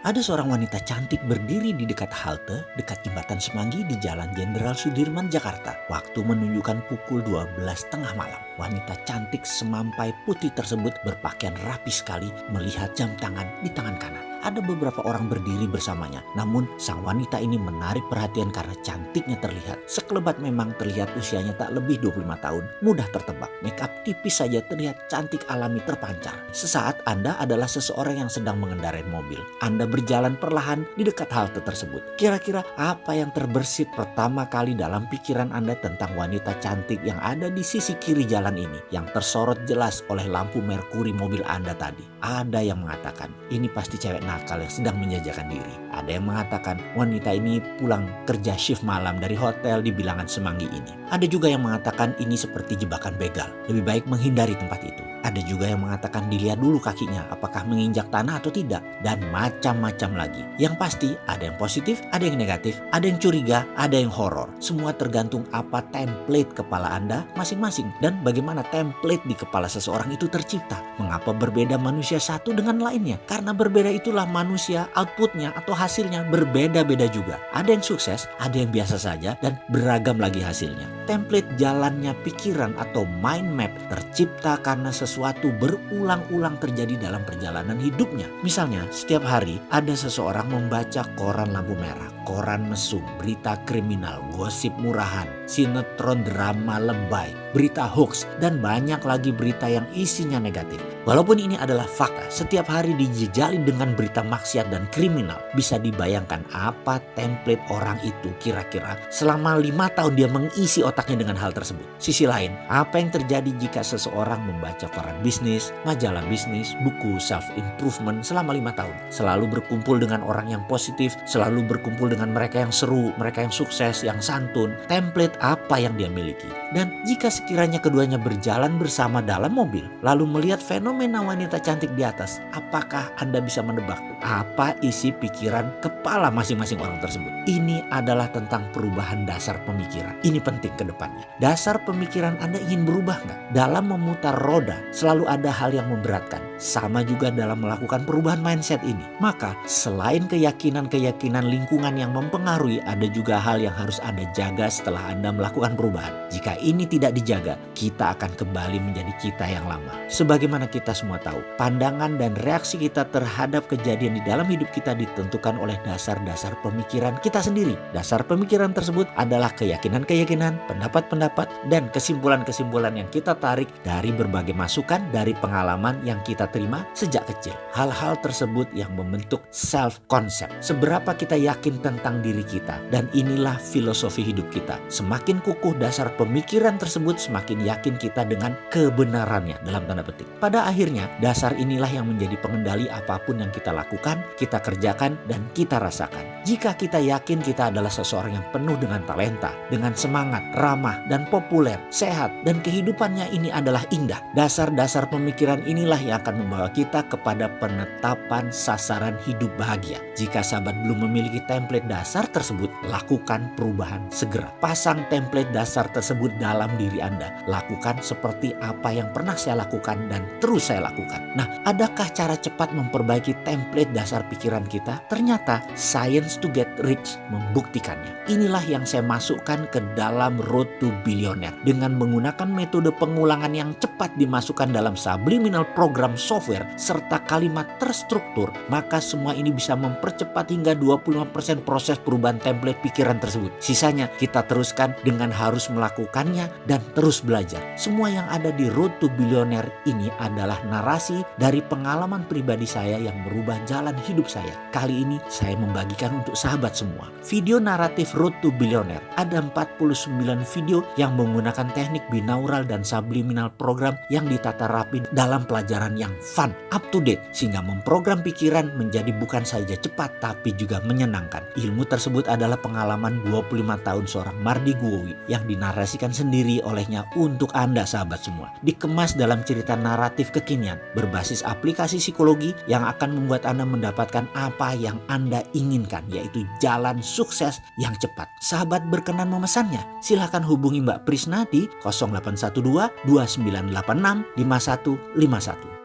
Ada seorang wanita cantik berdiri di dekat halte dekat jembatan Semanggi di Jalan Jenderal Sudirman, Jakarta. Waktu menunjukkan pukul 12 tengah malam. Wanita cantik semampai putih tersebut berpakaian rapi sekali melihat jam tangan di tangan kanan. Ada beberapa orang berdiri bersamanya, namun sang wanita ini menarik perhatian karena cantiknya terlihat. Sekelebat memang terlihat usianya tak lebih 25 tahun, mudah tertebak. Make up tipis saja terlihat cantik alami terpancar. Sesaat Anda adalah seseorang yang sedang mengendarai mobil. Anda berjalan perlahan di dekat halte tersebut. Kira-kira apa yang terbersit pertama kali dalam pikiran Anda tentang wanita cantik yang ada di sisi kiri jalan ini, yang tersorot jelas oleh lampu merkuri mobil Anda tadi? Ada yang mengatakan, ini pasti cewek nakal yang sedang menjajakan diri. Ada yang mengatakan, wanita ini pulang kerja shift malam dari hotel di bilangan Semanggi ini. Ada juga yang mengatakan ini seperti jebakan begal, lebih baik menghindari tempat itu. Ada juga yang mengatakan dilihat dulu kakinya apakah menginjak tanah atau tidak, dan macam-macam lagi. Yang pasti ada yang positif, ada yang negatif, ada yang curiga, ada yang horor. Semua tergantung apa template kepala Anda masing-masing dan bagaimana template di kepala seseorang itu tercipta. Mengapa berbeda manusia satu dengan lainnya? Karena berbeda itulah manusia, outputnya atau hasilnya berbeda-beda juga. Ada yang sukses, ada yang biasa saja, dan beragam lagi hasilnya. Template jalannya pikiran atau mind map tercipta karena sesuatu berulang-ulang terjadi dalam perjalanan hidupnya. Misalnya, setiap hari ada seseorang membaca koran lampu merah, koran mesum, berita kriminal, gosip murahan, sinetron drama lebay, berita hoax, dan banyak lagi berita yang isinya negatif. Walaupun ini adalah fakta, setiap hari dijejali dengan berita maksiat dan kriminal. Bisa dibayangkan apa template orang itu kira-kira selama 5 tahun dia mengisi otaknya dengan hal tersebut. Sisi lain, apa yang terjadi jika seseorang membaca koran bisnis, majalah bisnis, buku self-improvement selama 5 tahun. Selalu berkumpul dengan orang yang positif, selalu berkumpul dengan mereka yang seru, mereka yang sukses, yang santun. Template apa yang dia miliki? Dan jika sekiranya keduanya berjalan bersama dalam mobil, lalu melihat fenomena wanita cantik di atas, apakah Anda bisa menebak apa isi pikiran kepala masing-masing orang tersebut? Ini adalah tentang perubahan dasar pemikiran. Ini penting ke depannya. Dasar pemikiran Anda ingin berubah nggak? Dalam memutar roda, selalu ada hal yang memberatkan. Sama juga dalam melakukan perubahan mindset ini. Maka selain keyakinan-keyakinan lingkungan yang mempengaruhi, ada juga hal yang harus Anda jaga setelah Anda melakukan perubahan. Jika ini tidak dijaga, kita akan kembali menjadi kita yang lama. Sebagaimana kita semua tahu, pandangan dan reaksi kita terhadap kejadian di dalam hidup kita ditentukan oleh dasar-dasar pemikiran kita sendiri. Dasar pemikiran tersebut adalah keyakinan-keyakinan, pendapat-pendapat, dan kesimpulan-kesimpulan yang kita tarik dari berbagai masukan dari pengalaman yang kita terima sejak kecil. Hal-hal tersebut yang membentuk self-concept. Seberapa kita yakin tentang diri kita, dan inilah filosofi hidup kita. Semakin kukuh dasar pemikiran tersebut, semakin yakin kita dengan kebenarannya dalam tanda petik. Pada akhirnya, dasar inilah yang menjadi pengendali apapun yang kita lakukan, kita kerjakan, dan kita rasakan. Jika kita yakin kita adalah seseorang yang penuh dengan talenta, dengan semangat, ramah, dan populer, sehat, dan kehidupannya ini adalah indah. Dasar-dasar pemikiran inilah yang akan membawa kita kepada penetapan sasaran hidup bahagia. Jika sahabat belum memiliki template dasar tersebut, lakukan perubahan segera. Pasang template dasar tersebut dalam diri Anda. Lakukan seperti apa yang pernah saya lakukan dan terus saya lakukan. Nah, adakah cara cepat memperbaiki template dasar pikiran kita? Ternyata Science to Get Rich membuktikannya. Inilah yang saya masukkan ke dalam Road to Billionaire. Dengan menggunakan metode pengulangan yang cepat dimasukkan dalam subliminal program software serta kalimat terstruktur, maka semua ini bisa mempercepat hingga 25% proses perubahan template pikiran tersebut. Sisanya kita teruskan dengan harus melakukannya dan terus belajar. Semua yang ada di Road to Billionaire ini adalah narasi dari pengalaman pribadi saya yang merubah jalan hidup saya. Kali ini saya membagikan untuk sahabat semua. Video naratif Road to Billionaire. Ada 49 video yang menggunakan teknik binaural dan subliminal program yang ditata rapi dalam pelajaran yang fun, up to date, sehingga memprogram pikiran menjadi bukan saja cepat tapi juga menyenangkan. Ilmu tersebut adalah pengalaman 25 tahun seorang Mardi Guowi yang dinarasikan sendiri olehnya untuk Anda sahabat semua. Dikemas dalam cerita naratif kekinian berbasis aplikasi psikologi yang akan membuat Anda mendapatkan apa yang Anda inginkan, yaitu jalan sukses yang cepat. Sahabat berkenan memesannya? Silahkan hubungi Mbak Prisna di 0812 2986 5151.